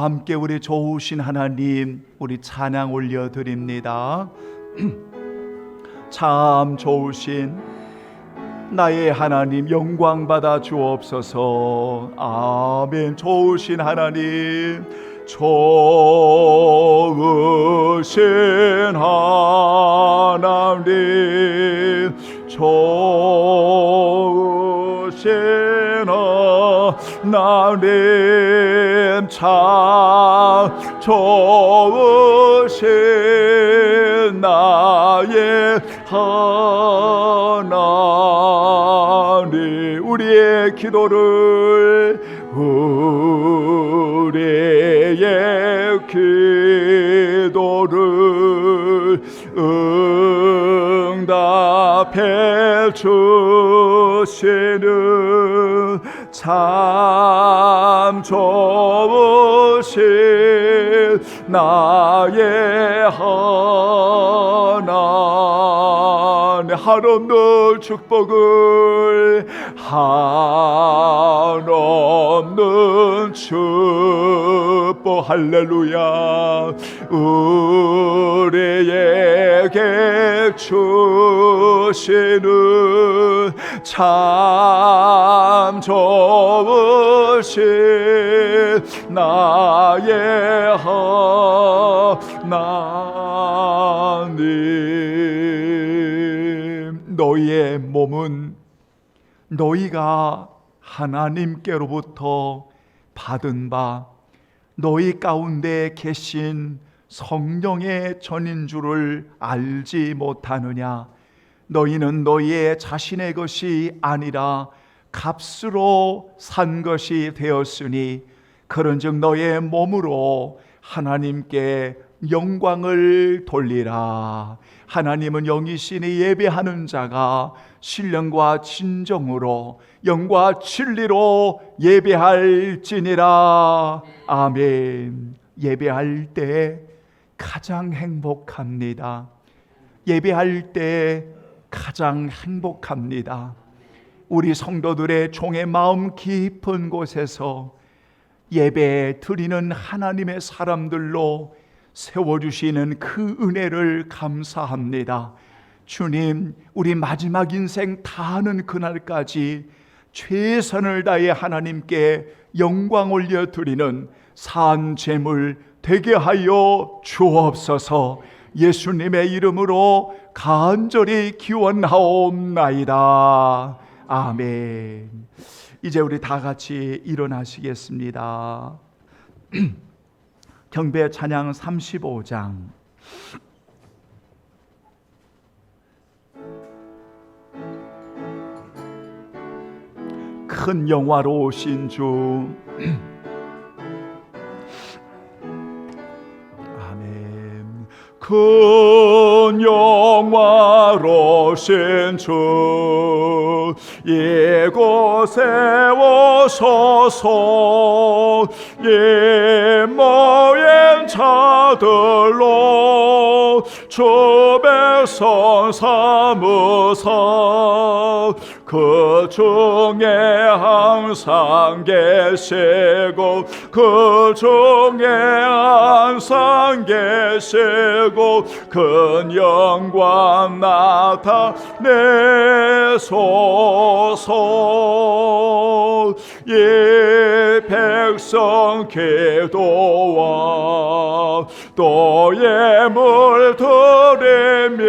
함께 우리 좋으신 하나님 우리 찬양 올려드립니다. 참 좋으신 나의 하나님 영광 받아 주옵소서. 아멘. 좋으신 하나님, 좋으신 하나님, 좋으신 하나님, 참 좋으신 나의 하나님, 우리의 기도를 응답해 주시는 참 좋으신 나의 하나님, 한없는 축복을, 한없는 축복, 할렐루야, 우리에게 주시는 참 좋으신 나의 하나님. 너희의 몸은 너희가 하나님께로부터 받은 바 너희 가운데 계신 성령의 전인 줄을 알지 못하느냐? 너희는 너희의 자신의 것이 아니라 값으로 산 것이 되었으니 그런즉 너희의 몸으로 하나님께 영광을 돌리라. 하나님은 영이시니 예배하는 자가 신령과 진정으로 영과 진리로 예배할지니라. 아멘. 예배할 때 가장 행복합니다. 예배할 때 가장 행복합니다. 우리 성도들의 종의 마음 깊은 곳에서 예배 드리는 하나님의 사람들로 세워주시는 그 은혜를 감사합니다. 주님, 우리 마지막 인생 다하는 그날까지 최선을 다해 하나님께 영광 올려드리는 산 제물 되게 하여 주옵소서. 예수님의 이름으로 간절히 기원하옵나이다. 아멘. 이제 우리 다 같이 일어나시겠습니다. 경배 찬양 35장. 큰 영화로우신 주, 아멘. 큰 영화로우신 주, 이곳에 오소서. 이 모인 자들로 주 백성 삼으사 그 중에 항상 계시고 그 중에 항상 계시고 큰 영광 나타내소서. 이 백성 기도와 또 예물 드리며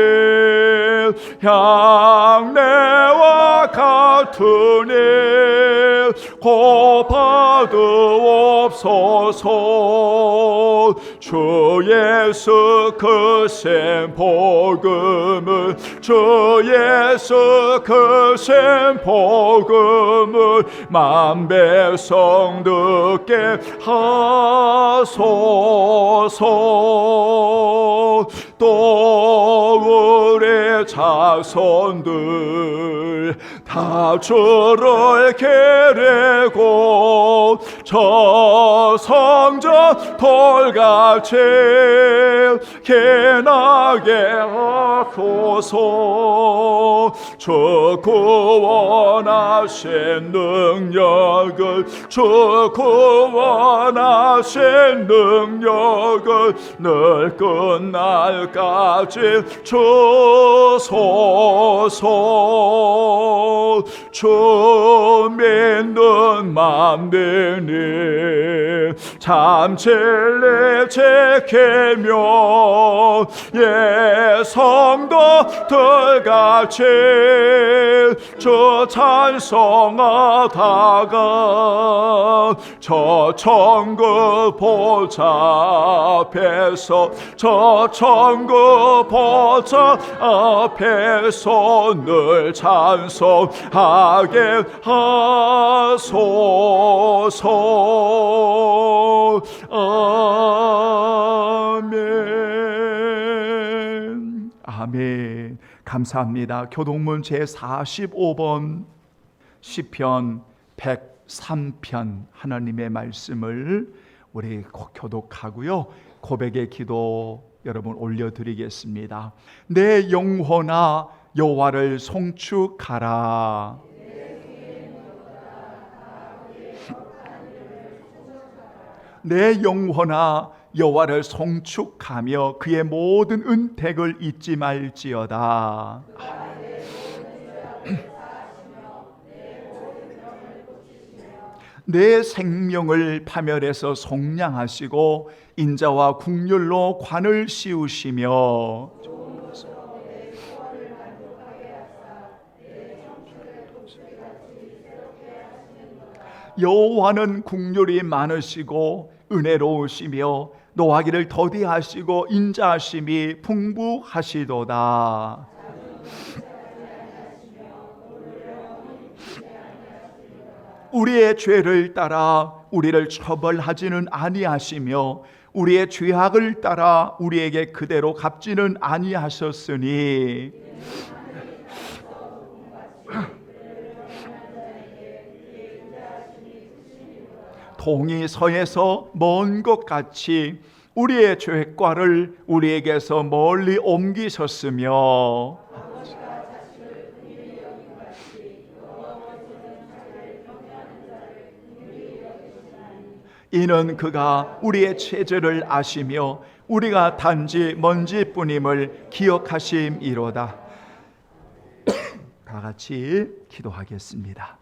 향내와 같으니 고받으옵소서. 주 예수 크신 복음을, 주 예수 크신 복음을 만 백성 듣게 하소서. 또 우리 자손들 다 주를 기리고 저 성전 돌같이 개나게 하소서. 저 구원하신 능력을, 저 구원하신 능력을 늘 끝날까지 주소서. 주 믿는 맘들이 참 진리 지키며 예 성도들같이 주 찬송하다가 저 천국 보좌 앞에서, 저 천국 보좌 앞에서 늘 찬송하게 하소서. 아멘. 아멘. 감사합니다. 교동문 제45번 시편 103편 하나님의 말씀을 우리 교독하고요, 고백의 기도 여러분 올려드리겠습니다. 내 영혼아 여호와를 송축하라. 내 영혼아 여호와를 송축하며 그의 모든 은택을 잊지 말지어다. 내 생명을 파멸해서 속량하시고 인자와 국률로 관을 씌우시며 여호와는 국률이 많으시고 은혜로우시며 노하기를 더디하시고 인자하심이 풍부하시도다. 우리의 죄를 따라 우리를 처벌하지는 아니하시며 우리의 죄악을 따라 우리에게 그대로 갚지는 아니하셨으니 동이 서에서 먼 것 같이 우리의 죄과를 우리에게서 멀리 옮기셨으며 이는 그가 우리의 체질을 아시며 우리가 단지 먼지뿐임을 기억하심이로다. 다 같이 기도하겠습니다.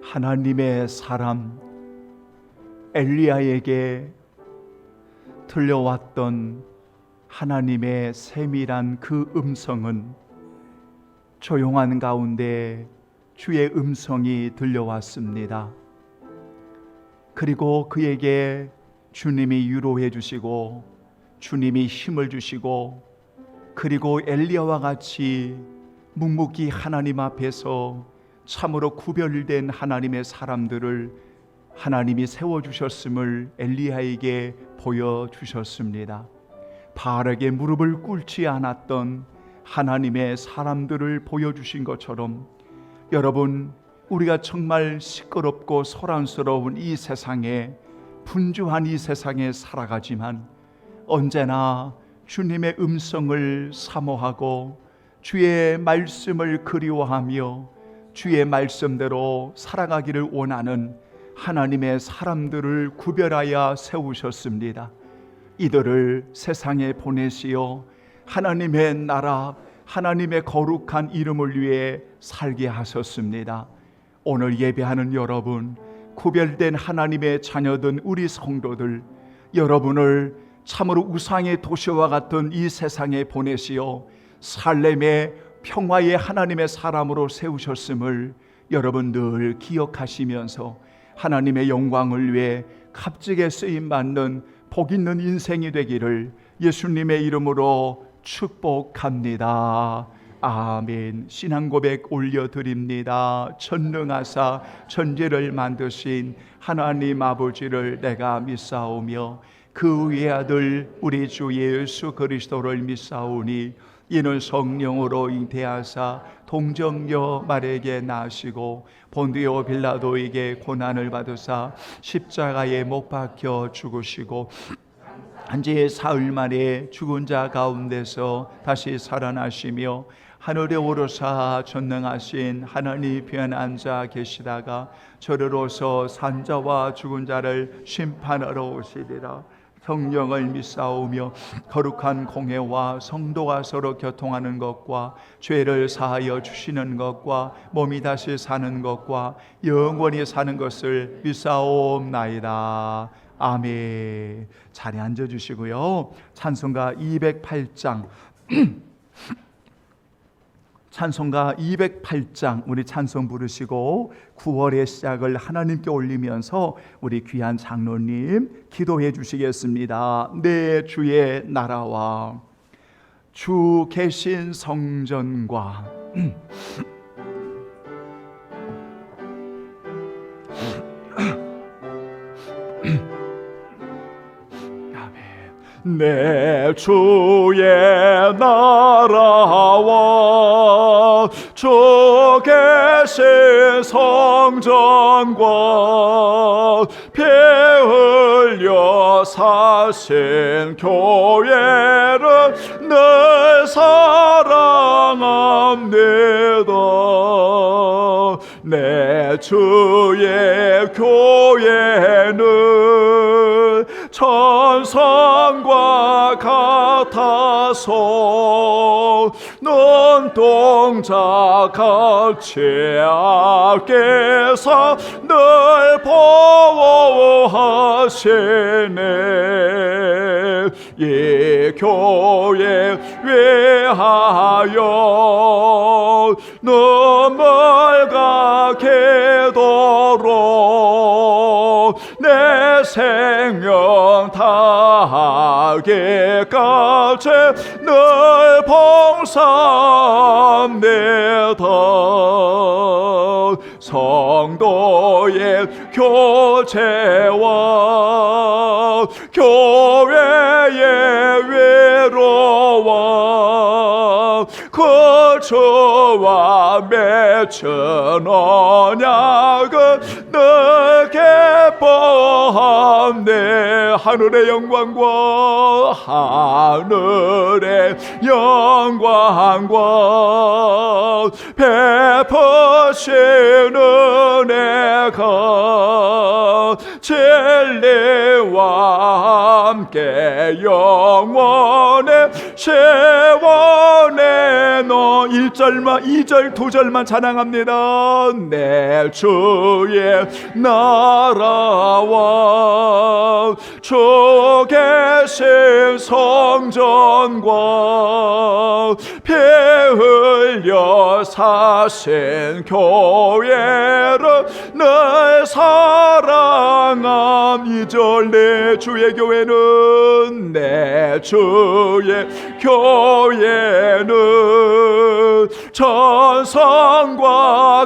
하나님의 사람 엘리야에게 들려왔던 하나님의 세밀한 그 음성은 조용한 가운데 주의 음성이 들려왔습니다. 그리고 그에게 주님이 위로해 주시고 주님이 힘을 주시고 그리고 엘리야와 같이 묵묵히 하나님 앞에서 참으로 구별된 하나님의 사람들을 하나님이 세워주셨음을 엘리야에게 보여주셨습니다. 바알에게 무릎을 꿇지 않았던 하나님의 사람들을 보여주신 것처럼 여러분, 우리가 정말 시끄럽고 소란스러운 이 세상에, 분주한 이 세상에 살아가지만 언제나 주님의 음성을 사모하고 주의 말씀을 그리워하며 주의 말씀대로 살아가기를 원하는 하나님의 사람들을 구별하여 세우셨습니다. 이들을 세상에 보내시어 하나님의 나라, 하나님의 거룩한 이름을 위해 살게 하셨습니다. 오늘 예배하는 여러분, 구별된 하나님의 자녀된 우리 성도들, 여러분을 참으로 우상의 도시와 같은 이 세상에 보내시어 살렘의 평화의 하나님의 사람으로 세우셨음을 여러분 늘 기억하시면서 하나님의 영광을 위해 값지게 쓰임받는 복 있는 인생이 되기를 예수님의 이름으로 축복합니다. 아멘. 신앙 고백 올려드립니다. 전능하사 천지를 만드신 하나님 아버지를 내가 믿사오며 그 외아들 우리 주 예수 그리스도를 믿사오니 이는 성령으로 잉태하사 동정녀 마리아에게 나시고 본디오 빌라도에게 고난을 받으사 십자가에 못 박혀 죽으시고 한지 사흘 만에 죽은 자 가운데서 다시 살아나시며 하늘에 오르사 전능하신 하나님 편에 앉아 계시다가 저리로서 산자와 죽은 자를 심판하러 오시리라. 성령을 믿사오며 거룩한 공회와 성도가 서로 교통하는 것과 죄를 사하여 주시는 것과 몸이 다시 사는 것과 영원히 사는 것을 믿사옵나이다. 아멘. 자리에 앉아주시고요. 찬송가 208장 찬송가 208장 우리 찬송 부르시고 9월의 시작을 하나님께 올리면서 우리 귀한 장로님 기도해 주시겠습니다. 내 주의 나라와 주 계신 성전과 내 주의 나라와 주 계신 성전과 피 흘려 사신 교회를 늘 사랑합니다. 내 주의 교회는 천성과 같아서 눈동자 같이 앞에서 늘 보호하시네. 이 교회 위하여 눈물과 기도로 내 생명 다하기까지 늘 봉사합니다. 성도의 교제와 교회의 위로와 그 주와 맺은 언약은 늘 기뻐함네. 하늘의 영광과 하늘의 영광과 베푸신 은혜가 진리와 함께 영원에 세원에 너 1절만 2절 2절만 찬양합니다. 내 주의 나라와 주 계신 성전과 피 흘려 사신 교회를 내 사랑함. 2절 내 주의 교회는 내 주의 교회는 천상과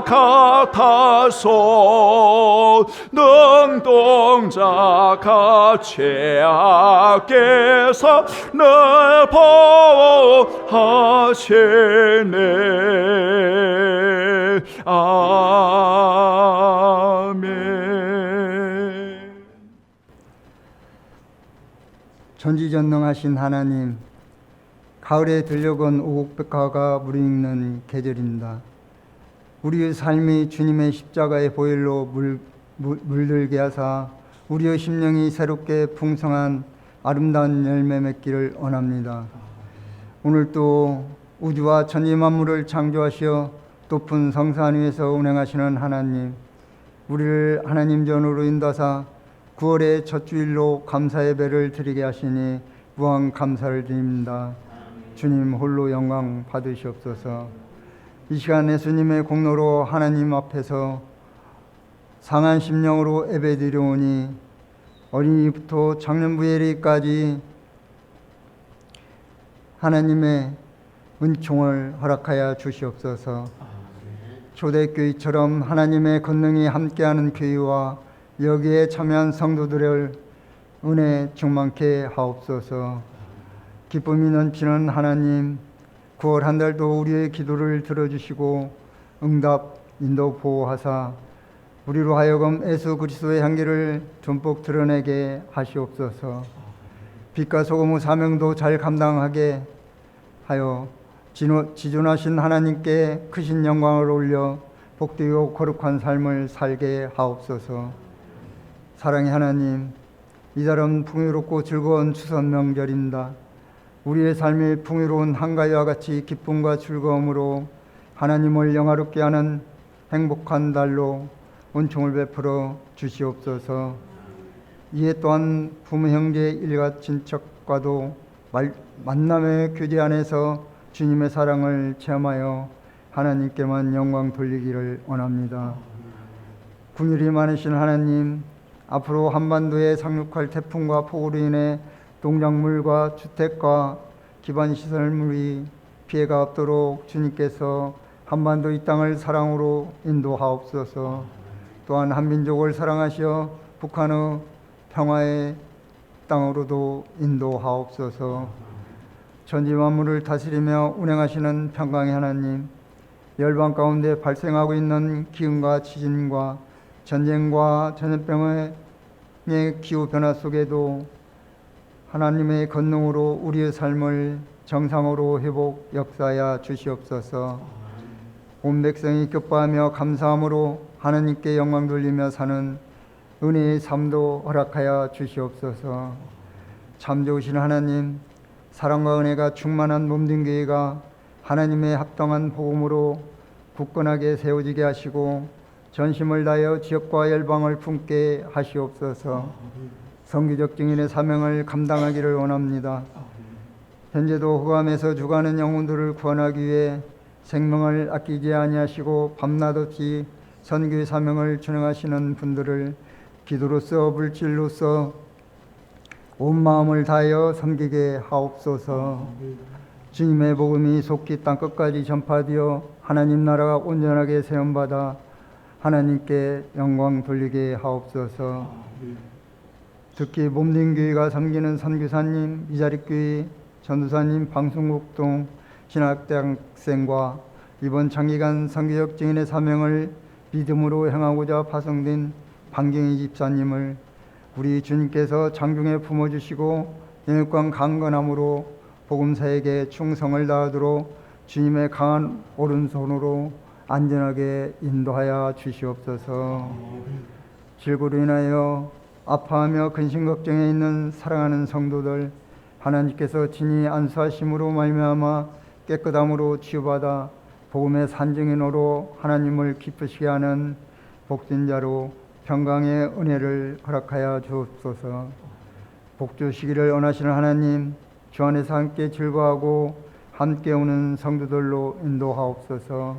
같아서 능동자가 죄악에서 날 보호하시네. 아멘. 전지전능하신 하나님, 가을에 들려온 오곡백화가 무르익는 계절입니다. 우리의 삶이 주님의 십자가의 보혈로 물들게 하사 우리의 심령이 새롭게 풍성한 아름다운 열매 맺기를 원합니다. 오늘 또 우주와 천지 만물을 창조하시어 높은 성산 위에서 운행하시는 하나님, 우리를 하나님 전으로 인도하사 9월의 첫 주일로 감사 예배를 드리게 하시니 무한 감사를 드립니다. 주님 홀로 영광 받으시옵소서. 이 시간 예수님의 공로로 하나님 앞에서 상한 심령으로 예배드려오니 어린이부터 청년부엘이까지 하나님의 은총을 허락하여 주시옵소서. 초대교회처럼 하나님의 권능이 함께하는 교회와 여기에 참여한 성도들을 은혜 충만케 하옵소서. 기쁨이 넘치는 하나님, 9월 한 달도 우리의 기도를 들어주시고 응답, 인도 보호하사 우리로 하여금 예수 그리스도의 향기를 전폭 드러내게 하시옵소서. 빛과 소금의 사명도 잘 감당하게 하여 지존하신 하나님께 크신 영광을 올려 복되고 거룩한 삶을 살게 하옵소서. 사랑의 하나님, 이달은 풍요롭고 즐거운 추석 명절입니다. 우리의 삶이 풍요로운 한가위와 같이 기쁨과 즐거움으로 하나님을 영화롭게 하는 행복한 달로 은총을 베풀어 주시옵소서. 이에 또한 부모 형제 일가 친척과도 만남의 교제 안에서 주님의 사랑을 체험하여 하나님께만 영광 돌리기를 원합니다. 긍휼이 많으신 하나님, 앞으로 한반도에 상륙할 태풍과 폭우로 인해 농작물과 주택과 기반시설물이 피해가 없도록 주님께서 한반도 이 땅을 사랑으로 인도하옵소서. 또한 한민족을 사랑하시어 북한의 평화의 땅으로도 인도하옵소서. 전지 만물을 다스리며 운행하시는 평강의 하나님, 열방 가운데 발생하고 있는 기근과 지진과 전쟁과 전염병의 기후변화 속에도 하나님의 권능으로 우리의 삶을 정상으로 회복 역사하여 주시옵소서. 온 백성이 기뻐하며 감사함으로 하나님께 영광 돌리며 사는 은혜의 삶도 허락하여 주시옵소서. 참 좋으신 하나님, 사랑과 은혜가 충만한 몸된 교회가 하나님의 합당한 복음으로 굳건하게 세워지게 하시고 전심을 다하여 지역과 열방을 품게 하시옵소서. 선교적 증인의 사명을 감당하기를 원합니다. 현재도 흑암에서 죽어가는 영혼들을 구원하기 위해 생명을 아끼지 아니하시고 밤낮 없이 선교의 사명을 준행하시는 분들을 기도로서 물질로서 온 마음을 다하여 섬기게 하옵소서. 주님의 복음이 속히 땅끝까지 전파되어 하나님 나라가 온전하게 세움받아 하나님께 영광 돌리게 하옵소서. 특히 몸된 교회가 섬기는 선교사님, 이자립교회, 전도사님, 방송국동 신학대학생과 이번 장기간 선교적 증인의 사명을 믿음으로 행하고자 파송된 방경희 집사님을 우리 주님께서 장중에 품어주시고 영육간 강건함으로 복음사에게 충성을 다하도록 주님의 강한 오른손으로 안전하게 인도하여 주시옵소서. 질고로 인하여 아파하며 근심 걱정에 있는 사랑하는 성도들, 하나님께서 친히 안수하심으로 말미암아 깨끗함으로 치유받아 복음의 산증인으로 하나님을 기쁘시게 하는 복된 자로 평강의 은혜를 허락하여 주옵소서. 복 주시기를 원하시는 하나님, 주 안에서 함께 즐거워하고 함께 오는 성도들로 인도하옵소서.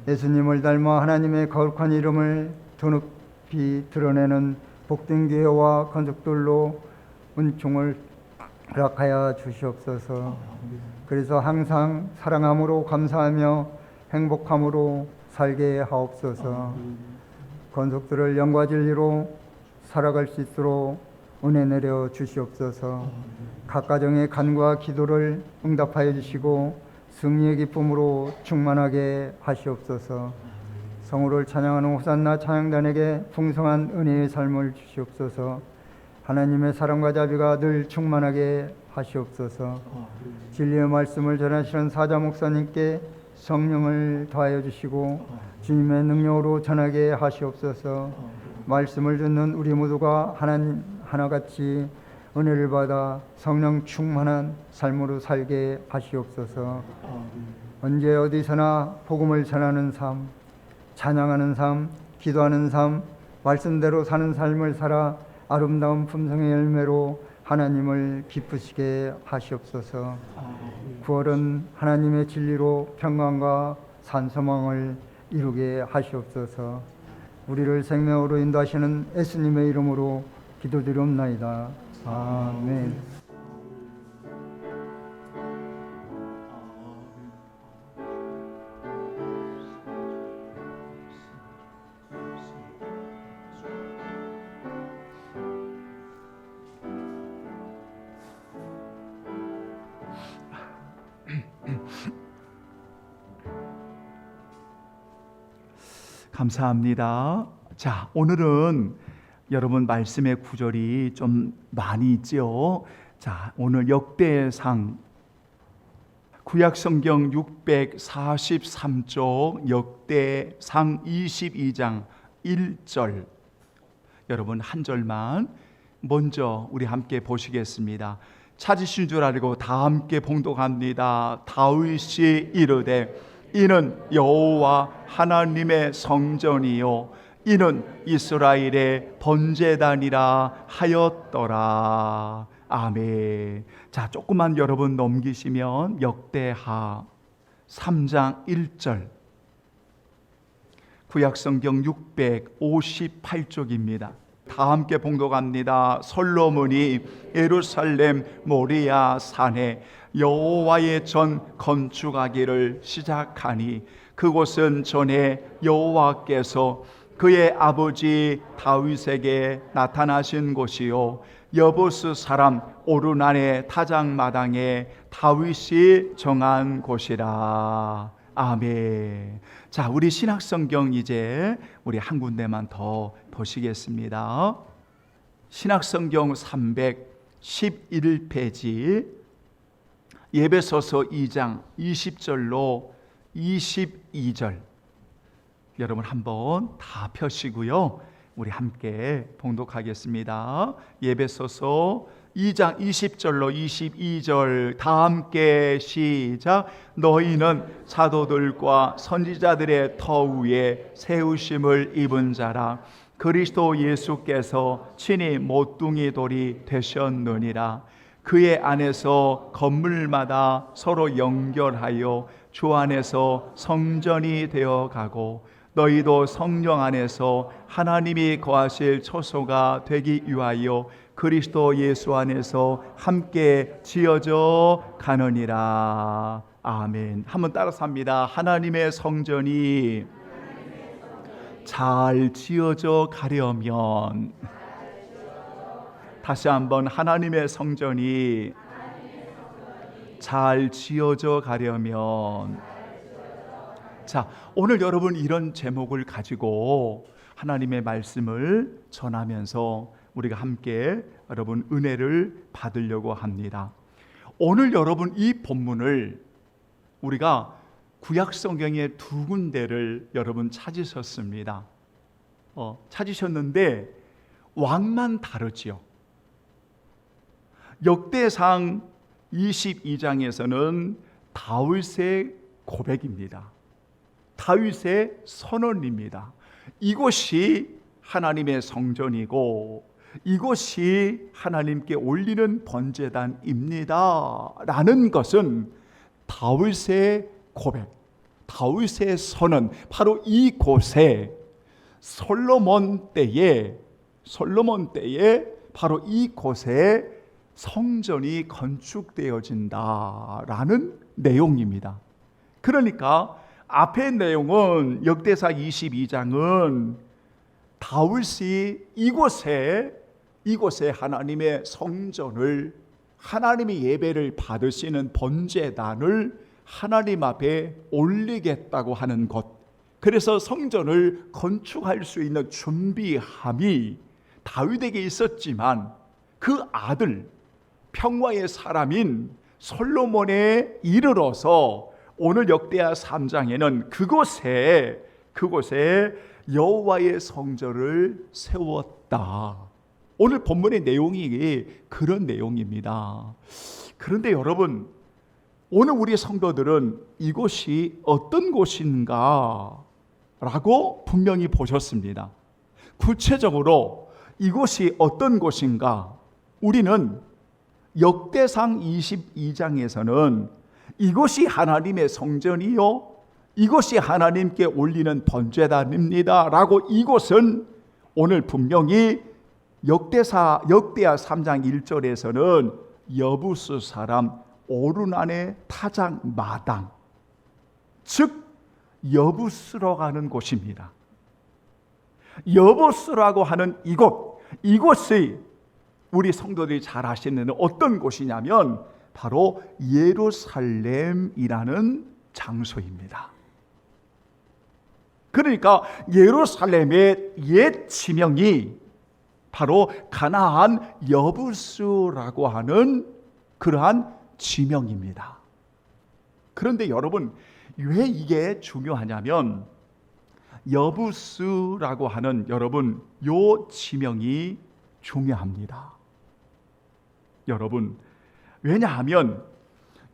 예수님을 닮아 하나님의 거룩한 이름을 더 높이 드러내는 복된 교회와 건축들로 은총을 허락하여 주시옵소서. 그래서 항상 사랑함으로 감사하며 행복함으로 살게 하옵소서. 건속들을 영과 진리로 살아갈 수 있도록 은혜 내려 주시옵소서. 각 가정의 간과 기도를 응답하여 주시고 승리의 기쁨으로 충만하게 하시옵소서. 성우를 찬양하는 호산나 찬양단에게 풍성한 은혜의 삶을 주시옵소서. 하나님의 사랑과 자비가 늘 충만하게 하시옵소서. 진리의 말씀을 전하시는 사자 목사님께 성령을 더하여 주시고 주님의 능력으로 전하게 하시옵소서. 말씀을 듣는 우리 모두가 하나님 하나같이 은혜를 받아 성령 충만한 삶으로 살게 하시옵소서. 언제 어디서나 복음을 전하는 삶, 찬양하는 삶, 기도하는 삶, 말씀대로 사는 삶을 살아 아름다운 품성의 열매로 하나님을 기쁘시게 하시옵소서. 9월은 하나님의 진리로 평강과 산소망을 이루게 하시옵소서. 우리를 생명으로 인도하시는 예수님의 이름으로 기도드리옵나이다. 아멘. 감사합니다. 자, 오늘은 여러분 말씀의 구절이 좀 많이 있죠. 자, 오늘 역대상 구약성경 643쪽 역대상 22장 1절 여러분 한 절만 먼저 우리 함께 보시겠습니다. 찾으신 줄 알고 다 함께 봉독합니다. 다윗이 이르되 이는 여호와 하나님의 성전이요 이는 이스라엘의 번제단이라 하였더라. 아멘. 자, 조금만 여러분 넘기시면 역대하 3장 1절 구약성경 658쪽입니다. 다 함께 봉독합니다. 솔로몬이 예루살렘 모리아 산에 여호와의 전 건축하기를 시작하니 그곳은 전에 여호와께서 그의 아버지 다윗에게 나타나신 곳이요 여부스 사람 오르난의 타작마당에 다윗이 정한 곳이라. 아멘. 자, 우리 신약성경 이제 우리 한 군데만 더 보시겠습니다. 신약성경 311페이지 예배소서 2장 20절로 22절 여러분 한번 다 펴시고요. 우리 함께 봉독하겠습니다. 예배소서 2장 20절로 22절 다 함께 시작. 너희는 사도들과 선지자들의 터 위에 세우심을 입은 자라. 그리스도 예수께서 친히 모퉁이 돌이 되셨느니라. 그의 안에서 건물마다 서로 연결하여 주 안에서 성전이 되어 가고 너희도 성령 안에서 하나님이 거하실 처소가 되기 위하여 그리스도 예수 안에서 함께 지어져 가느니라. 아멘. 한번 따라서 합니다. 하나님의 성전이 잘 지어져 가려면 다시 한번 하나님의 성전이 잘 지어져 가려면 자, 오늘 여러분 이런 제목을 가지고 하나님의 말씀을 전하면서 우리가 함께 여러분 은혜를 받으려고 합니다. 오늘 여러분 이 본문을 우리가 구약 성경의 두 군데를 여러분 찾으셨습니다. 찾으셨는데 왕만 다르지요. 역대상 22장에서는 다윗의 고백입니다. 다윗의 선언입니다. 이곳이 하나님의 성전이고 이곳이 하나님께 올리는 번제단입니다 라는 것은 다윗의 고백, 다윗의 선언, 바로 이곳에 솔로몬 때에 바로 이곳에 성전이 건축되어진다라는 내용입니다. 그러니까 앞의 내용은 역대사 22장은 다윗이 이곳에 하나님의 성전을, 하나님의 예배를 받으시는 번제단을 하나님 앞에 올리겠다고 하는 것, 그래서 성전을 건축할 수 있는 준비함이 다윗에게 있었지만 그 아들, 평화의 사람인 솔로몬에 이르러서 오늘 역대하 3장에는 그곳에 여호와의 성전을 세웠다. 오늘 본문의 내용이 그런 내용입니다. 그런데 여러분, 오늘 우리 성도들은 이곳이 어떤 곳인가 라고 분명히 보셨습니다. 구체적으로 이곳이 어떤 곳인가, 우리는 역대상 22장에서는 이곳이 하나님의 성전이요, 이곳이 하나님께 올리는 번제단입니다 라고 이곳은 오늘 분명히 역대하 3장 1절에서는 여부스 사람 오르난의 타작 마당, 즉 여부스로 하는 곳입니다. 여부스라고 하는 이곳이 우리 성도들이 잘 아시는 어떤 곳이냐면 바로 예루살렘이라는 장소입니다. 그러니까 예루살렘의 옛 지명이 바로 가나안 여부스라고 하는 그러한 지명입니다. 그런데 여러분, 왜 이게 중요하냐면 여부스라고 하는 여러분 요 지명이 중요합니다. 여러분, 왜냐하면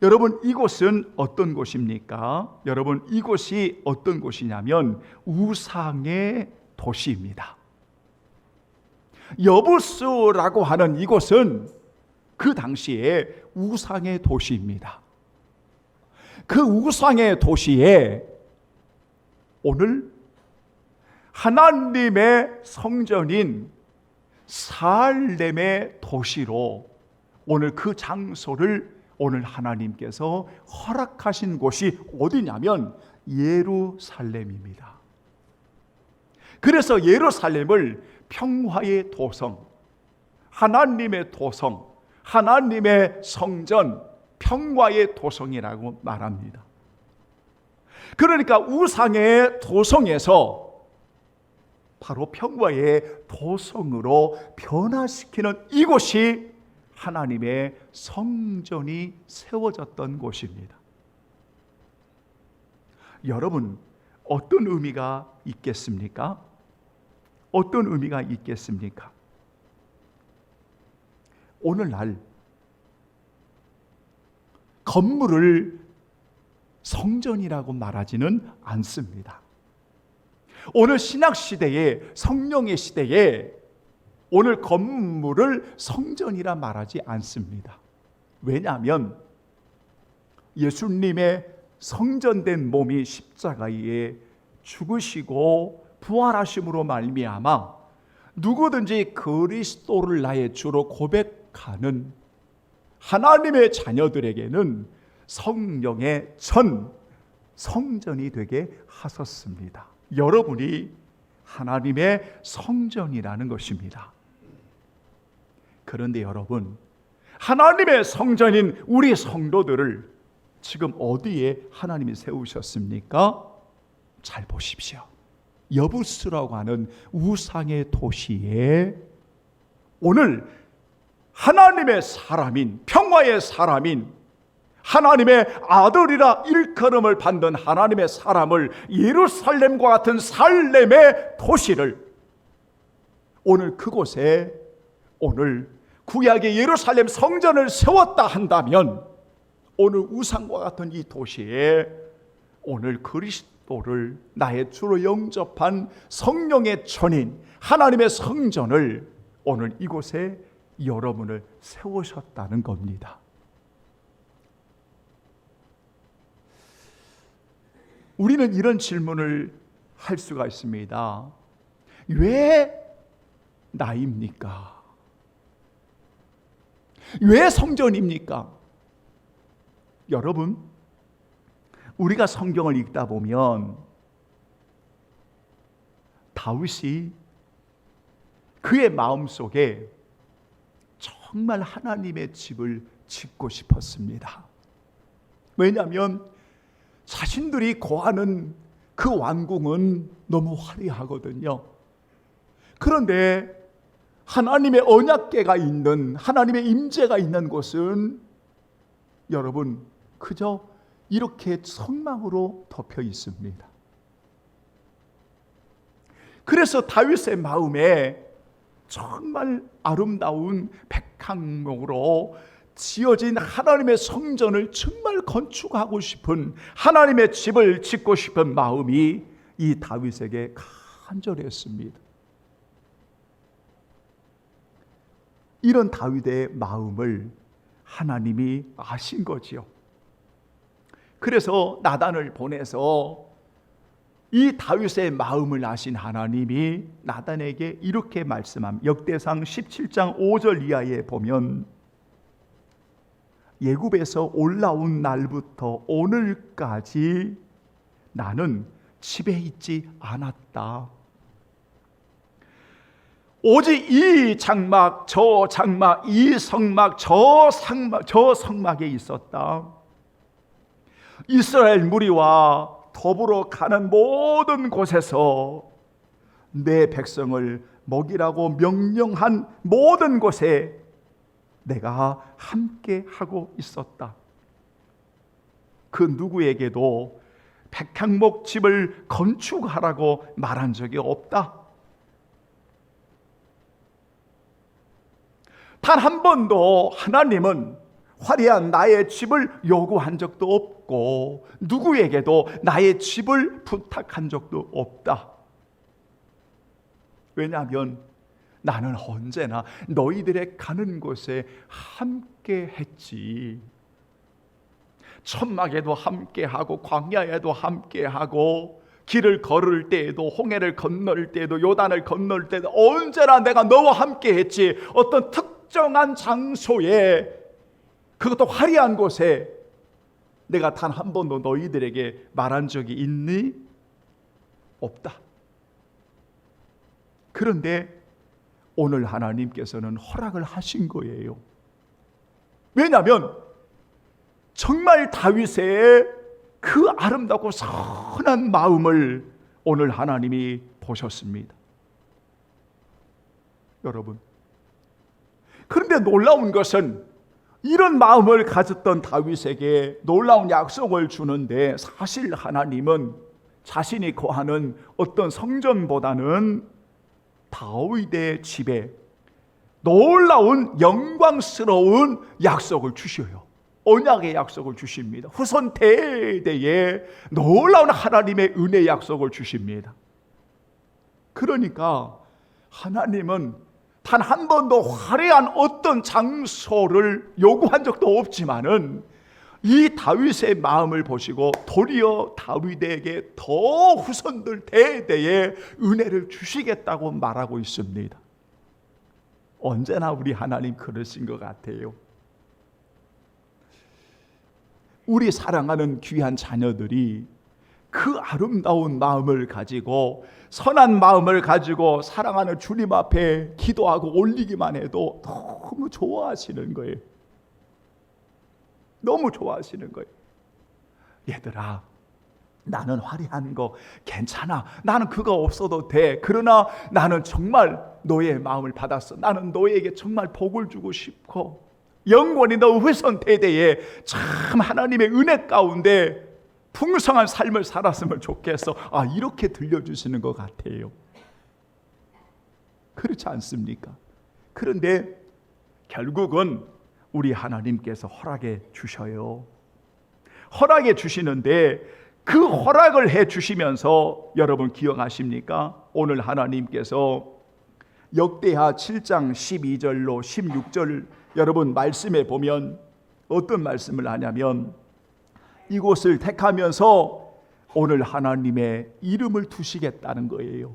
여러분 이곳은 어떤 곳입니까? 여러분 이곳이 어떤 곳이냐면 우상의 도시입니다. 여부스라고 하는 이곳은 그 당시에 우상의 도시입니다. 그 우상의 도시에 오늘 하나님의 성전인 살렘의 도시로 오늘 그 장소를 오늘 하나님께서 허락하신 곳이 어디냐면 예루살렘입니다. 그래서 예루살렘을 평화의 도성, 하나님의 도성, 하나님의 성전, 평화의 도성이라고 말합니다. 그러니까 우상의 도성에서 바로 평화의 도성으로 변화시키는 이곳이 하나님의 성전이 세워졌던 곳입니다. 여러분, 어떤 의미가 있겠습니까? 어떤 의미가 있겠습니까? 오늘날 건물을 성전이라고 말하지는 않습니다. 오늘 신약시대에, 성령의 시대에 오늘 건물을 성전이라 말하지 않습니다. 왜냐하면 예수님의 성전된 몸이 십자가에 죽으시고 부활하심으로 말미암아 누구든지 그리스도를 나의 주로 고백하는 하나님의 자녀들에게는 성령의 전 성전이 되게 하셨습니다. 여러분이 하나님의 성전이라는 것입니다. 그런데 여러분, 하나님의 성전인 우리 성도들을 지금 어디에 하나님이 세우셨습니까? 잘 보십시오. 여부스라고 하는 우상의 도시에 오늘 하나님의 사람인, 평화의 사람인, 하나님의 아들이라 일컬음을 받는 하나님의 사람을, 예루살렘과 같은 살렘의 도시를 오늘 그곳에 오늘 구약의 예루살렘 성전을 세웠다 한다면 오늘 우상과 같은 이 도시에 오늘 그리스도를 나의 주로 영접한 성령의 전인 하나님의 성전을 오늘 이곳에 여러분을 세우셨다는 겁니다. 우리는 이런 질문을 할 수가 있습니다. 왜 나입니까? 왜 성전입니까? 여러분, 우리가 성경을 읽다 보면 다윗이 그의 마음속에 정말 하나님의 집을 짓고 싶었습니다. 왜냐하면 자신들이 거하는 그 왕궁은 너무 화려하거든요. 그런데 하나님의 언약궤가 있는, 하나님의 임재가 있는 곳은 여러분 그저 이렇게 성막으로 덮여 있습니다. 그래서 다윗의 마음에 정말 아름다운 백향목으로 지어진 하나님의 성전을 정말 건축하고 싶은, 하나님의 집을 짓고 싶은 마음이 이 다윗에게 간절했습니다. 이런 다윗의 마음을 하나님이 아신 거지요. 그래서 나단을 보내서 이 다윗의 마음을 아신 하나님이 나단에게 이렇게 말씀합니다. 역대상 17장 5절 이하에 보면 애굽에서 올라온 날부터 오늘까지 나는 집에 있지 않았다. 오직 이 장막, 저 장막, 이 성막, 저 성막에 있었다. 이스라엘 무리와 더불어 가는 모든 곳에서 내 백성을 먹이라고 명령한 모든 곳에 내가 함께 하고 있었다. 그 누구에게도 백향목 집을 건축하라고 말한 적이 없다. 단 한 번도 하나님은 화려한 나의 집을 요구한 적도 없고 누구에게도 나의 집을 부탁한 적도 없다. 왜냐하면 나는 언제나 너희들의 가는 곳에 함께 했지. 천막에도 함께 하고 광야에도 함께 하고 길을 걸을 때에도 홍해를 건널 때에도 요단을 건널 때에도 언제나 내가 너와 함께 했지. 어떤 특정한 장소에, 그것도 화려한 곳에 내가 단 한 번도 너희들에게 말한 적이 있니? 없다. 그런데 오늘 하나님께서는 허락을 하신 거예요. 왜냐하면 정말 다윗의 그 아름답고 선한 마음을 오늘 하나님이 보셨습니다. 여러분, 그런데 놀라운 것은 이런 마음을 가졌던 다윗에게 놀라운 약속을 주는데, 사실 하나님은 자신이 거하는 어떤 성전보다는 다윗의 집에 놀라운 영광스러운 약속을 주셔요. 언약의 약속을 주십니다. 후손 대대에 놀라운 하나님의 은혜 약속을 주십니다. 그러니까 하나님은 단 한 번도 화려한 어떤 장소를 요구한 적도 없지만은 이 다윗의 마음을 보시고 도리어 다윗에게 더 후손들 대대에 은혜를 주시겠다고 말하고 있습니다. 언제나 우리 하나님 그러신 것 같아요. 우리 사랑하는 귀한 자녀들이 그 아름다운 마음을 가지고, 선한 마음을 가지고 사랑하는 주님 앞에 기도하고 올리기만 해도 너무 좋아하시는 거예요. 너무 좋아하시는 거예요. 얘들아, 나는 화려한 거 괜찮아. 나는 그거 없어도 돼. 그러나 나는 정말 너의 마음을 받았어. 나는 너에게 정말 복을 주고 싶고, 영원히 너 후손 대대에 참 하나님의 은혜 가운데 풍성한 삶을 살았으면 좋겠어. 이렇게 들려주시는 것 같아요. 그렇지 않습니까? 그런데 결국은 우리 하나님께서 허락해 주셔요. 허락해 주시는데 그 허락을 해 주시면서 여러분 기억하십니까? 오늘 하나님께서 역대하 7장 12절로 16절 여러분 말씀에 보면 어떤 말씀을 하냐면, 이곳을 택하면서 오늘 하나님의 이름을 두시겠다는 거예요.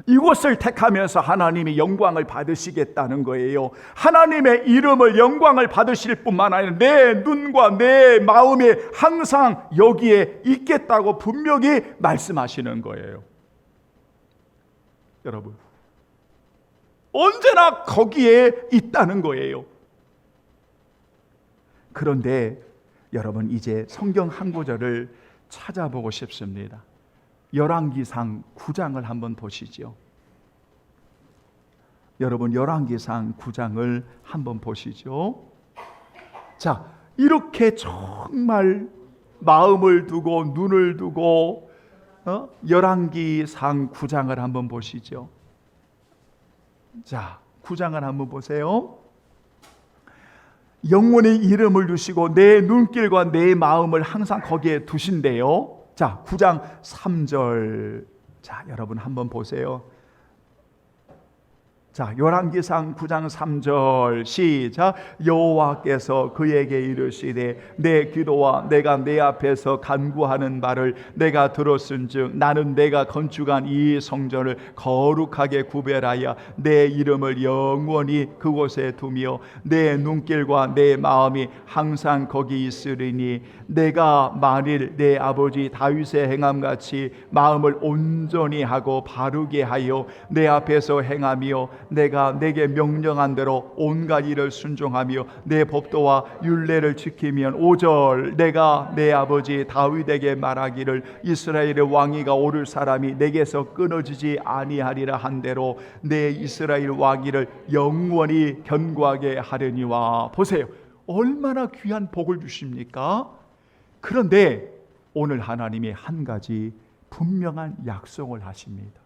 이곳을 택하면서 하나님이 영광을 받으시겠다는 거예요. 하나님의 이름을 영광을 받으실 뿐만 아니라 내 눈과 내 마음이 항상 여기에 있겠다고 분명히 말씀하시는 거예요. 여러분, 언제나 거기에 있다는 거예요. 그런데 여러분, 이제 성경 한 구절을 찾아보고 싶습니다. 열왕기상 9장을 한번 보시죠. 여러분, 열왕기상 9장을 한번 보시죠. 자, 이렇게 정말 마음을 두고 눈을 두고 열왕기상 9장을 한번 보시죠. 자, 9장을 한번 보세요. 영원히 이름을 두시고 내 눈길과 내 마음을 항상 거기에 두신대요. 자, 9장 3절. 자, 여러분 한번 보세요. 자, 열왕기상 9장 3절 시작. 여호와께서 그에게 이르시되 내 기도와 내가 내 앞에서 간구하는 말을 내가 들었은즉 나는 내가 건축한 이 성전을 거룩하게 구별하여 내 이름을 영원히 그곳에 두며 내 눈길과 내 마음이 항상 거기 있으리니 내가 만일 내 아버지 다윗의 행함같이 마음을 온전히 하고 바르게 하여 내 앞에서 행하며 내가 내게 명령한 대로 온갖 일을 순종하며 내 법도와 율례를 지키면 5절 내가 내 아버지 다윗에게 말하기를 이스라엘의 왕위가 오를 사람이 내게서 끊어지지 아니하리라 한 대로 내 이스라엘 왕위를 영원히 견고하게 하려니와. 보세요, 얼마나 귀한 복을 주십니까? 그런데 오늘 하나님이 한 가지 분명한 약속을 하십니다.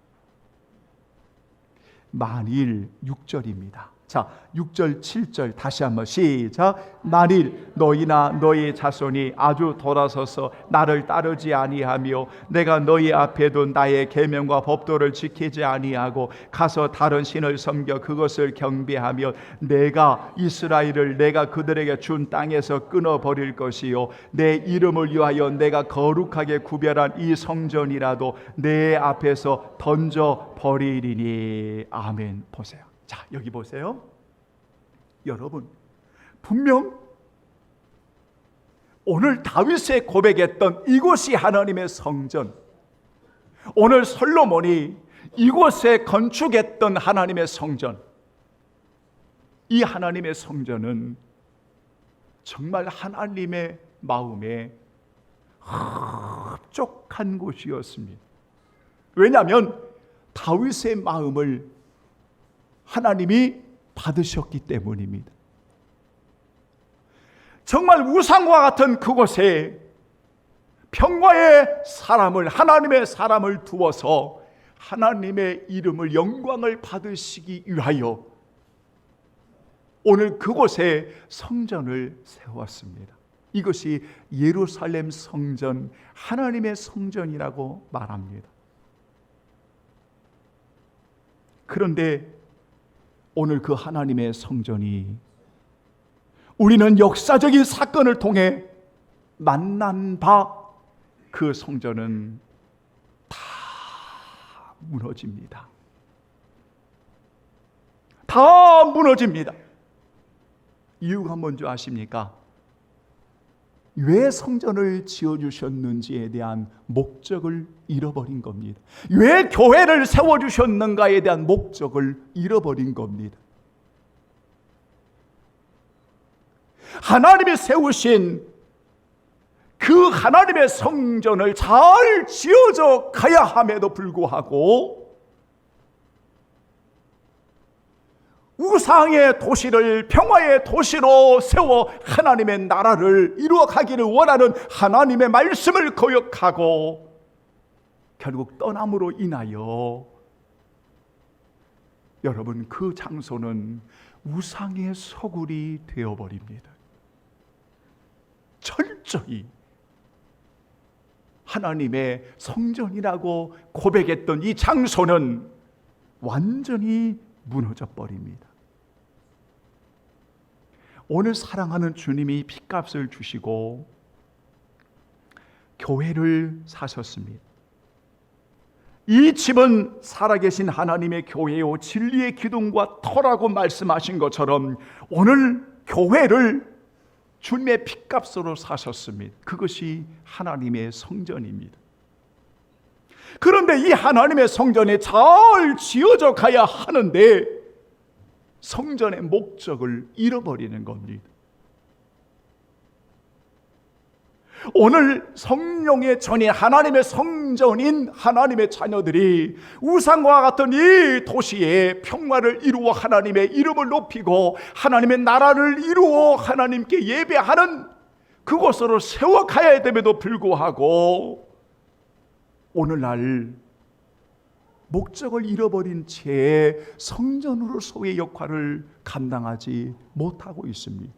만일 6절입니다. 자, 6절 7절 다시 한번 시작. 만일 너희나 너희 자손이 아주 돌아서서 나를 따르지 아니하며 내가 너희 앞에 둔 나의 계명과 법도를 지키지 아니하고 가서 다른 신을 섬겨 그것을 경배하며 내가 이스라엘을 내가 그들에게 준 땅에서 끊어버릴 것이요 내 이름을 위하여 내가 거룩하게 구별한 이 성전이라도 내 앞에서 던져버리리니. 아멘. 보세요. 자, 여기 보세요. 여러분, 분명 오늘 다윗이 고백했던 이곳이 하나님의 성전, 오늘 솔로몬이 이곳에 건축했던 하나님의 성전, 이 하나님의 성전은 정말 하나님의 마음에 흡족한 곳이었습니다. 왜냐하면 다윗의 마음을 하나님이 받으셨기 때문입니다. 정말 우상과 같은 그곳에 평화의 사람을, 하나님의 사람을 두어서 하나님의 이름을 영광을 받으시기 위하여 오늘 그곳에 성전을 세웠습니다. 이것이 예루살렘 성전, 하나님의 성전이라고 말합니다. 그런데 오늘 그 하나님의 성전이 우리는 역사적인 사건을 통해 만난 바 그 성전은 다 무너집니다. 다 무너집니다. 이유가 뭔지 아십니까? 왜 성전을 지어주셨는지에 대한 목적을 잃어버린 겁니다. 왜 교회를 세워주셨는가에 대한 목적을 잃어버린 겁니다. 하나님이 세우신 그 하나님의 성전을 잘 지어져 가야 함에도 불구하고 우상의 도시를 평화의 도시로 세워 하나님의 나라를 이루어가기를 원하는 하나님의 말씀을 거역하고 결국 떠남으로 인하여 여러분, 그 장소는 우상의 소굴이 되어버립니다. 철저히 하나님의 성전이라고 고백했던 이 장소는 완전히 무너져 버립니다. 오늘 사랑하는 주님이 핏값을 주시고 교회를 사셨습니다. 이 집은 살아계신 하나님의 교회요 진리의 기둥과 터라고 말씀하신 것처럼 오늘 교회를 주님의 핏값으로 사셨습니다. 그것이 하나님의 성전입니다. 그런데 이 하나님의 성전이 잘 지어져 가야 하는데 성전의 목적을 잃어버리는 겁니다. 오늘 성령의 전인 하나님의 성전인 하나님의 자녀들이 우상과 같은 이 도시에 평화를 이루어 하나님의 이름을 높이고 하나님의 나라를 이루어 하나님께 예배하는 그곳으로 세워가야 됨에도 불구하고 오늘날 목적을 잃어버린 채 성전으로서의 역할을 감당하지 못하고 있습니다.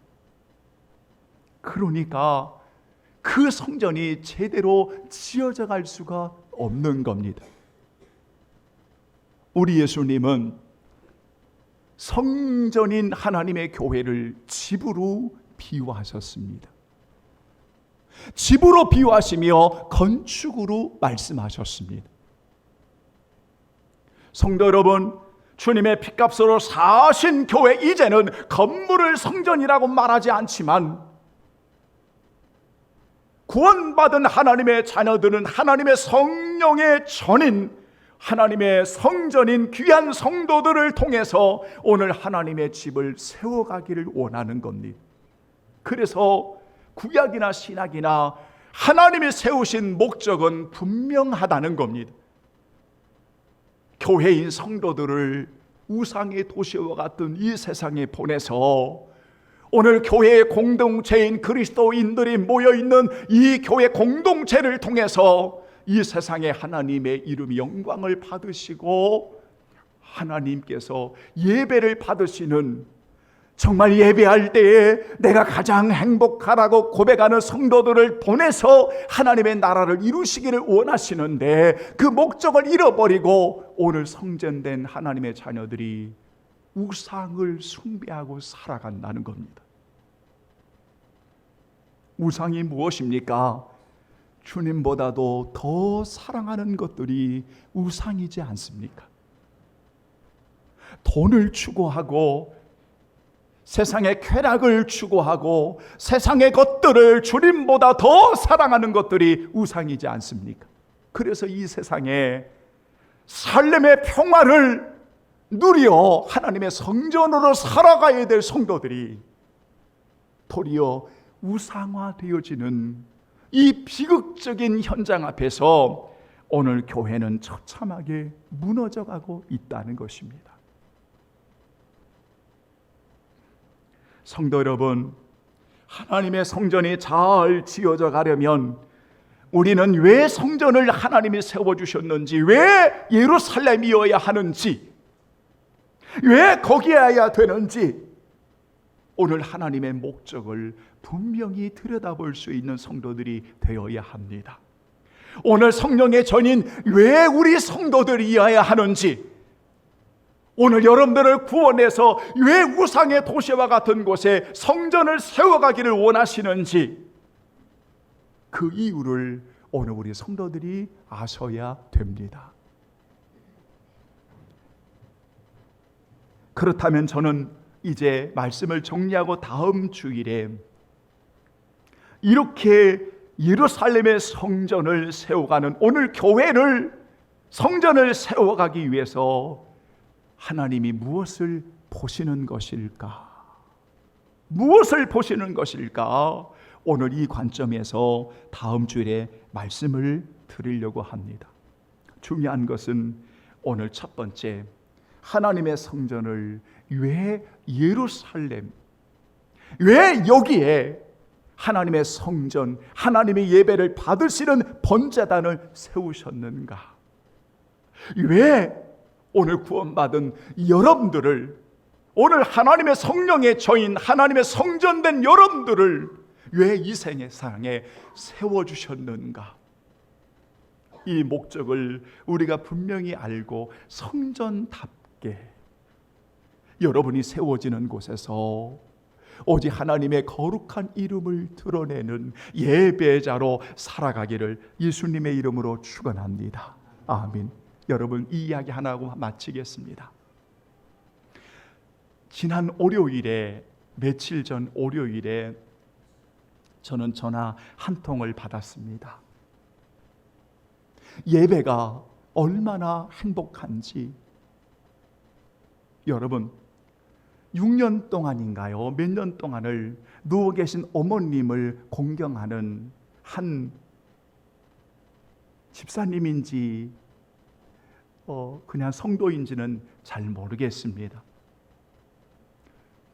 그러니까 그 성전이 제대로 지어져 갈 수가 없는 겁니다. 우리 예수님은 성전인 하나님의 교회를 집으로 비유하셨습니다. 집으로 비유하시며 건축으로 말씀하셨습니다. 성도 여러분, 주님의 핏값으로 사신 교회, 이제는 건물을 성전이라고 말하지 않지만 구원받은 하나님의 자녀들은 하나님의 성령의 전인 하나님의 성전인 귀한 성도들을 통해서 오늘 하나님의 집을 세워가기를 원하는 겁니다. 그래서 구약이나 신약이나 하나님이 세우신 목적은 분명하다는 겁니다. 교회인 성도들을 우상의 도시와 같은 이 세상에 보내서 오늘 교회의 공동체인 그리스도인들이 모여있는 이 교회 공동체를 통해서 이 세상에 하나님의 이름이 영광을 받으시고 하나님께서 예배를 받으시는, 정말 예배할 때에 내가 가장 행복하라고 고백하는 성도들을 보내서 하나님의 나라를 이루시기를 원하시는데 그 목적을 잃어버리고 오늘 성전된 하나님의 자녀들이 우상을 숭배하고 살아간다는 겁니다. 우상이 무엇입니까? 주님보다도 더 사랑하는 것들이 우상이지 않습니까? 돈을 추구하고 세상의 쾌락을 추구하고 세상의 것들을 주님보다 더 사랑하는 것들이 우상이지 않습니까? 그래서 이 세상에 살렘의 평화를 누리어 하나님의 성전으로 살아가야 될 성도들이 도리어 우상화되어지는 이 비극적인 현장 앞에서 오늘 교회는 처참하게 무너져가고 있다는 것입니다. 성도 여러분, 하나님의 성전이 잘 지어져 가려면 우리는 왜 성전을 하나님이 세워주셨는지, 왜 예루살렘이어야 하는지, 왜 거기에야 되는지 오늘 하나님의 목적을 분명히 들여다볼 수 있는 성도들이 되어야 합니다. 오늘 성령의 전인 왜 우리 성도들이어야 하는지, 오늘 여러분들을 구원해서 왜 우상의 도시와 같은 곳에 성전을 세워가기를 원하시는지 그 이유를 오늘 우리 성도들이 아셔야 됩니다. 그렇다면 저는 이제 말씀을 정리하고 다음 주일에 이렇게 예루살렘의 성전을 세워가는 오늘 교회를 성전을 세워가기 위해서 하나님이 무엇을 보시는 것일까? 무엇을 보시는 것일까? 오늘 이 관점에서 다음 주일에 말씀을 드리려고 합니다. 중요한 것은 오늘 첫 번째, 하나님의 성전을 왜 예루살렘, 왜 여기에 하나님의 성전, 하나님의 예배를 받으시는 번제단을 세우셨는가? 왜 오늘 구원받은 여러분들을, 오늘 하나님의 성령의 저인 하나님의 성전된 여러분들을 왜 이 세상에 세워주셨는가? 이 목적을 우리가 분명히 알고 성전답게 여러분이 세워지는 곳에서 오직 하나님의 거룩한 이름을 드러내는 예배자로 살아가기를 예수님의 이름으로 축원합니다. 아멘. 여러분, 이 이야기 하나 하고 마치겠습니다. 지난 월요일에, 며칠 전 월요일에 저는 전화 한 통을 받았습니다. 예배가 얼마나 행복한지, 여러분 6년 동안인가요? 몇 년 동안을 누워 계신 어머님을 공경하는 한 집사님인지 그냥 성도인지는 잘 모르겠습니다.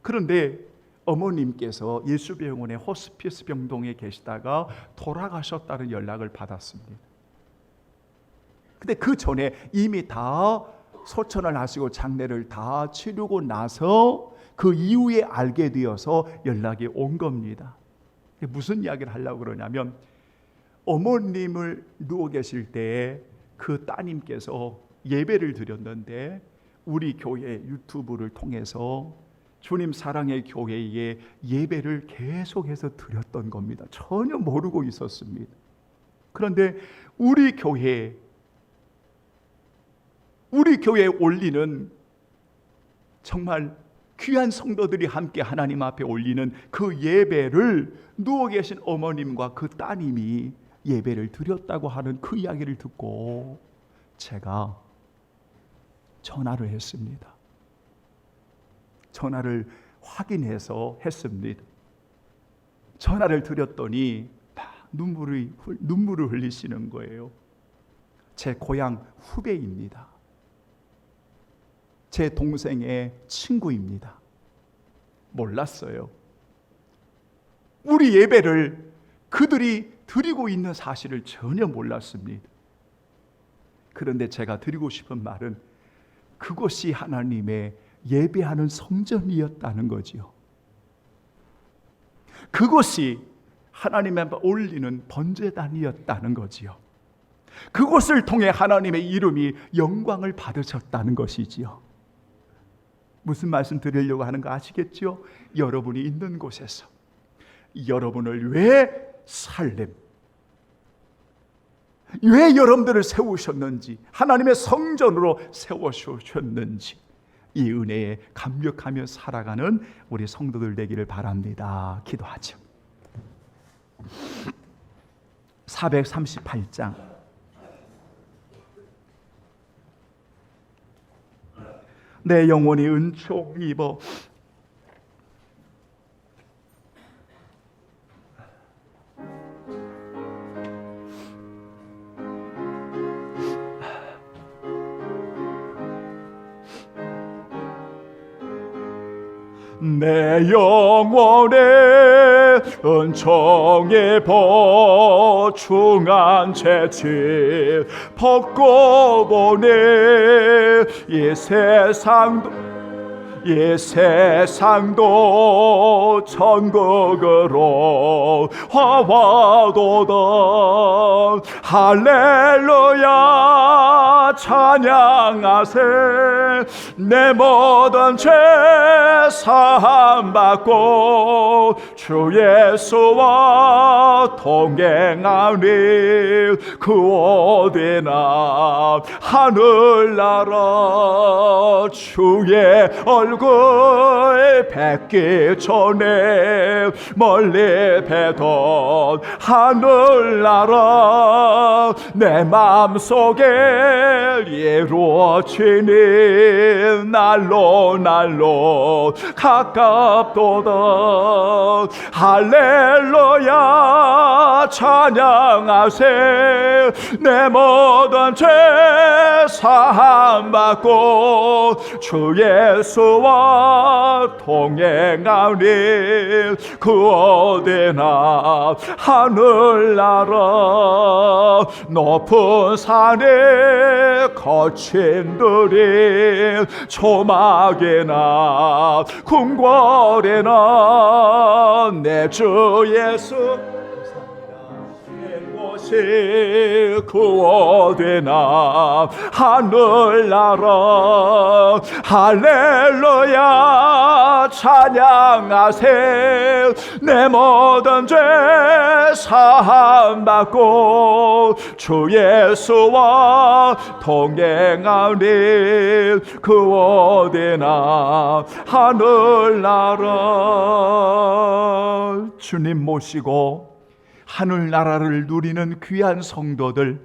그런데 어머님께서 예수병원의 호스피스 병동에 계시다가 돌아가셨다는 연락을 받았습니다. 근데 그 전에 이미 다 소천을 하시고 장례를 다 치르고 나서 그 이후에 알게 되어서 연락이 온 겁니다. 무슨 이야기를 하려고 그러냐면, 어머님을 누워 계실 때에 그 따님께서 예배를 드렸는데 우리 교회 유튜브를 통해서 주님 사랑의 교회에 예배를 계속해서 드렸던 겁니다. 전혀 모르고 있었습니다. 그런데 우리 교회에 올리는 정말 귀한 성도들이 함께 하나님 앞에 올리는 그 예배를 누워 계신 어머님과 그 따님이 예배를 드렸다고 하는 그 이야기를 듣고 제가 전화를 했습니다. 전화를 확인해서 했습니다. 전화를 드렸더니 눈물을 흘리시는 거예요. 제 고향 후배입니다. 제 동생의 친구입니다. 몰랐어요. 우리 예배를 그들이 드리고 있는 사실을 전혀 몰랐습니다. 그런데 제가 드리고 싶은 말은 그것이 하나님의 예배하는 성전이었다는 거지요. 그것이 하나님 앞에 올리는 번제단이었다는 거지요. 그것을 통해 하나님의 이름이 영광을 받으셨다는 것이지요. 무슨 말씀 드리려고 하는 거 아시겠죠? 여러분이 있는 곳에서 여러분을 왜 살렘, 왜 여러분들을 세우셨는지, 하나님의 성전으로 세워주셨는지 이 은혜에 감격하며 살아가는 우리 성도들 되기를 바랍니다. 기도하죠. 438장 내 영혼이 은총 입어 내 영혼의 은총이 보충한 채찍 벗고 보니 이 세상도 천국으로 화와도다. 할렐루야 찬양하세. 내 모든 죄 사함받고 주 예수와 동행하니 그 어디나 하늘나라 주의 얼굴 뵙기 전에 멀리 뵈던 하늘나라 내 마음속에 이루어지니 날로 가깝도다. 할렐루야 찬양하세. 내 모든 죄 사함받고 주 예수와 동행하니 그 어디나 하늘나라 높은 산에 거친 들이 초막이나 궁궐이나 내 주 예수 곳이 구원되나 하늘나라 할렐루야 찬양하세 내 모든 죄 사함받고 주 예수와 동행하니 구원되나 하늘나라. 주님 모시고 하늘나라를 누리는 귀한 성도들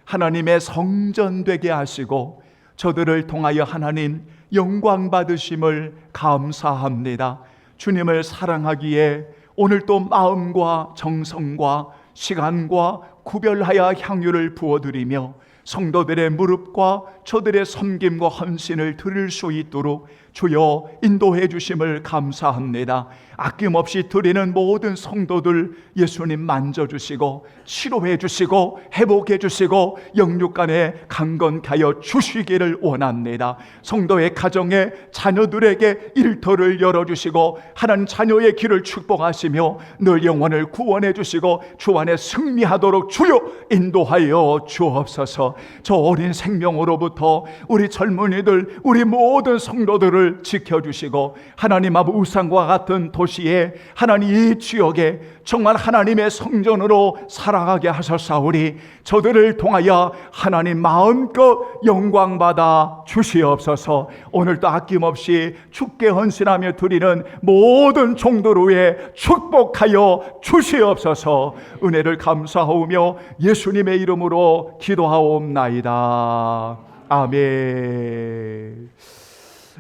하나님의 성전 되게 하시고 저들을 통하여 하나님 영광 받으심을 감사합니다. 주님을 사랑하기에 오늘 또 마음과 정성과 시간과 구별하여 향유를 부어드리며 성도들의 무릎과 저들의 섬김과 헌신을 드릴 수 있도록 주여 인도해 주심을 감사합니다. 아낌없이 드리는 모든 성도들 예수님 만져주시고 치료해 주시고 회복해 주시고 영육간에 강건하여 주시기를 원합니다. 성도의 가정에 자녀들에게 일터를 열어주시고 하나님 자녀의 길을 축복하시며 늘 영혼을 구원해 주시고 주 안에 승리하도록 주여 인도하여 주옵소서. 저 어린 생명으로부터 우리 젊은이들 우리 모든 성도들을 지켜주시고 하나님 앞 우상과 같은 도시에 하나님 이 지역에 정말 하나님의 성전으로 살아가게 하셨사오니 저들을 통하여 하나님 마음껏 영광받아 주시옵소서. 오늘도 아낌없이 주께 헌신하며 드리는 모든 종들 위에 축복하여 주시옵소서. 은혜를 감사하오며 예수님의 이름으로 기도하옵나이다. 아멘.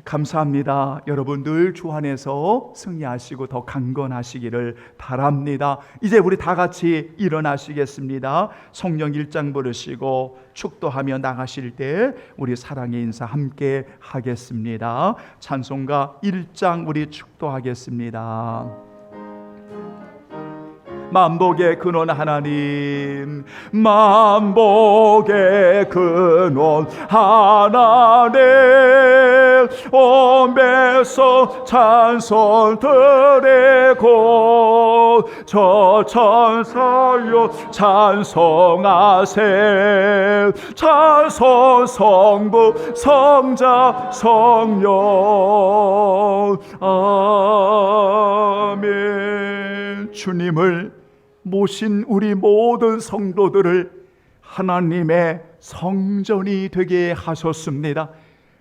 감사합니다. 여러분 늘 주 안에서 승리하시고 더 강건하시기를 바랍니다. 이제 우리 다 같이 일어나시겠습니다. 성령 1장 부르시고 축도하며 나가실 때 우리 사랑의 인사 함께 하겠습니다. 찬송가 1장 우리 축도하겠습니다. 만복의 근원 하나님, 만복의 근원 하나님, 오면서 찬송 드리고 저 천사여 찬송하세. 찬송 성부 성자 성령. 아멘. 주님을 모신 우리 모든 성도들을 하나님의 성전이 되게 하셨습니다.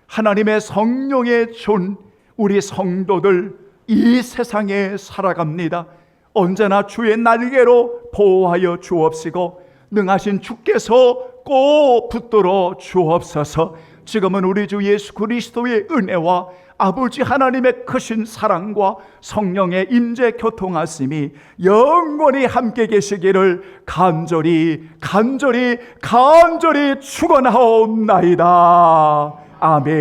하나님의 성령의 존 우리 성도들 이 세상에 살아갑니다. 언제나 주의 날개로 보호하여 주옵시고 능하신 주께서 꼭 붙들어 주옵소서. 지금은 우리 주 예수 그리스도의 은혜와 아버지 하나님의 크신 사랑과 성령의 임재 교통하심이 영원히 함께 계시기를 간절히 축원하옵나이다. 아멘.